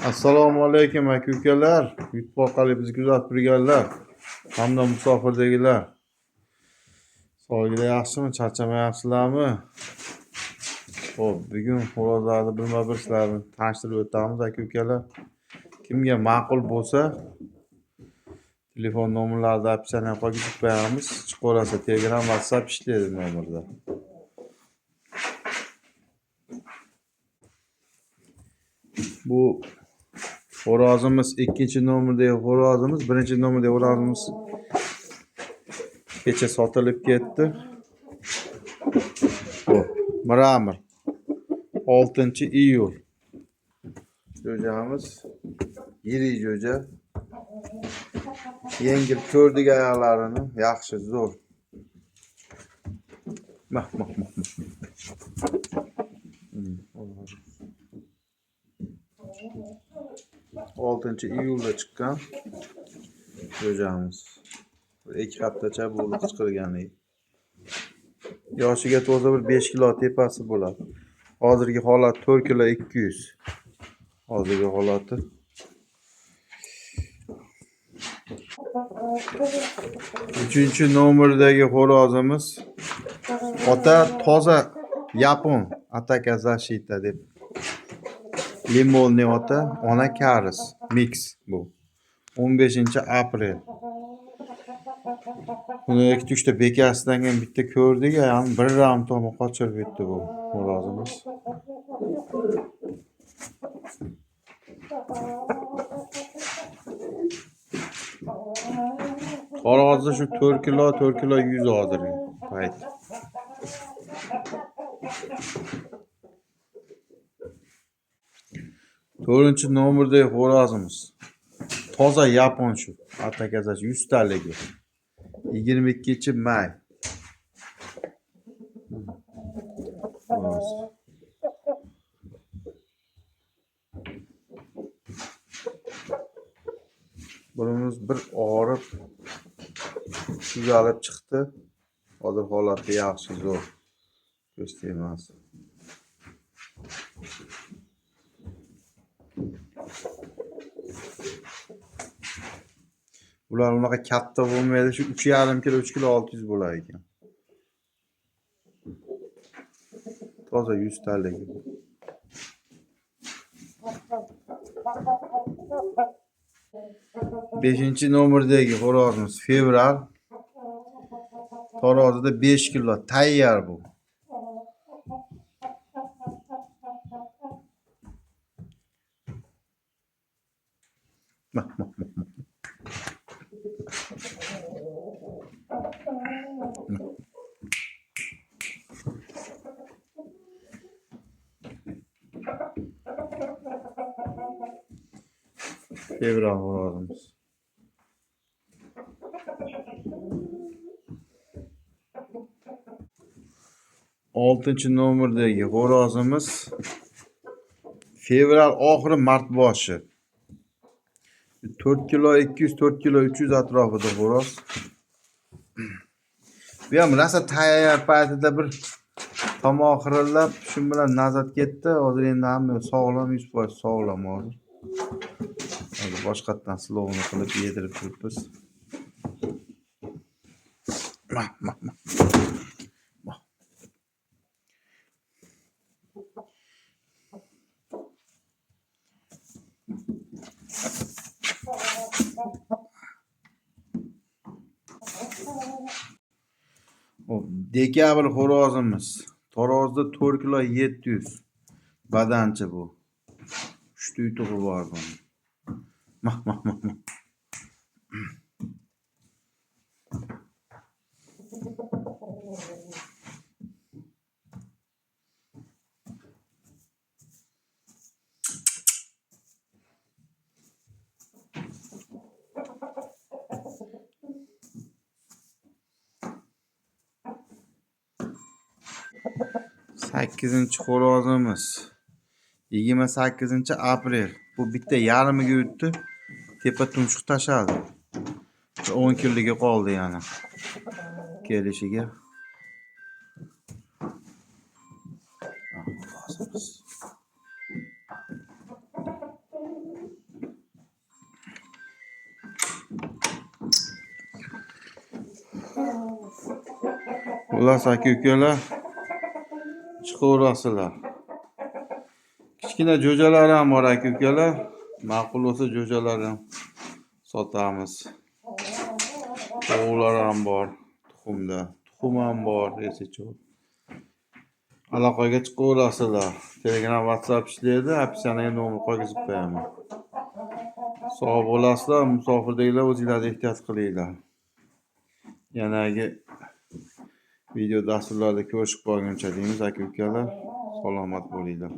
Assalomu alaykum aka ukalar. YouTube orqali bizni kuzatib turganlar hamda musofirdagilar. Sog'lig'ida yaxshimi, charchamayapsizlarmi? Xo'p, bugun xo'rozlarni birma-bir sizlarni tanishtirib o'tamiz aka ukalar. Kimga ma'qul bo'lsa, telefon nomerlarini opsiyadan qo'yib qo'yamiz. Chiqaversa Telegram, WhatsApp ishlaydi nomerda. Bu xo'rozimiz ikkinchi nomerdagi xo'rozimiz, birinchi nomerdagi xo'rozimiz kecha sotilib ketdi. Miramir 6-iyul. Jo'jamiz yirik jo'ja. Yengil ko'rdik oyoqlarini, yaxshi zo'r. Mah. 6-iyulda chiqqan jo'jamiz. 2 haftacha bo'ldi chiqirgani. Yoshiga to'g'ri bir 5 kilo tepasi bo'ladi. Hozirgi holat 4 kilo 200. Hozirgi holati. Uchinchi nomerdagi xo'rozimiz ota toza yapon Ataka Zashita deb. Limonli ota, ona karis mix bu. 15-aprel. Buni 2-3 bekasidan ham bitta ko'rdik, yani bir ram to'g'ri qochirib ketdi bu xo'rozimiz. Tarozi shu 4 kilo 100 hozirgi payt. To'rtinchi nomerdagi xo'rozimiz toza yapon shu Ataka 100 taligi. 22-may. Burimiz bir og'rib tuzalib chiqdi. Hozir holati yaxshi, zo'r. Ko'z tegmas. Bular unaqa katta bo'lmaydi, shu 3,5 kilo, 3 kilo 600 bo'lar ekan. Toza 100 taligi. Beshinchi nomerdagi xo'rozimiz fevral. Tarozida 5 kilo tayyor bu. Fevral xo'rozimiz. Oltinchi nomerdagi xo'rozimiz fevral oxiri mart boshi. 4 kilo 200, 4 kilo 300 atrofida xo'roz. Bu ham rosa tayyor paytida bir tomoq xirillab, shu bilan nazat ketdi. Hozir endi hamma sog'lom, 100% sog'lom hozir. Hozir boshqatdan slovni qilib yedirib turibmiz. Dekabr xo'rozimiz. Tarozda 4 kilo 700. Badancha bu. 3 tug'i bor buni. Mah. 8-xo'rozimiz 28-aprel. Bu bitta yarmiga o'tdi. Tepa tumshuq tashadi. 10 kunligi qoldi yana. Kelishiga. Xullas aka ukalar chiqaverasizlar. Kichkina jo'jalar ham bor aka ukalar. Ma'qul bo'lsa jo'jalar ham sotamiz. Tovuqlar ham bor tuxumda. Tuxum ham bor, esechov. Aloqaga chiqaverasizlar. Telegram, WhatsApp ishlaydi. Opsiyaga nomer qo'yib qo'yaman. Sog' bo'lasizlar, musofirdagilar o'zingizlar ehtiyot qilinglar. Yanagi video dasturlarda ko'rishib qolguncha deymiz aka ukalar. Salomat bo'linglar.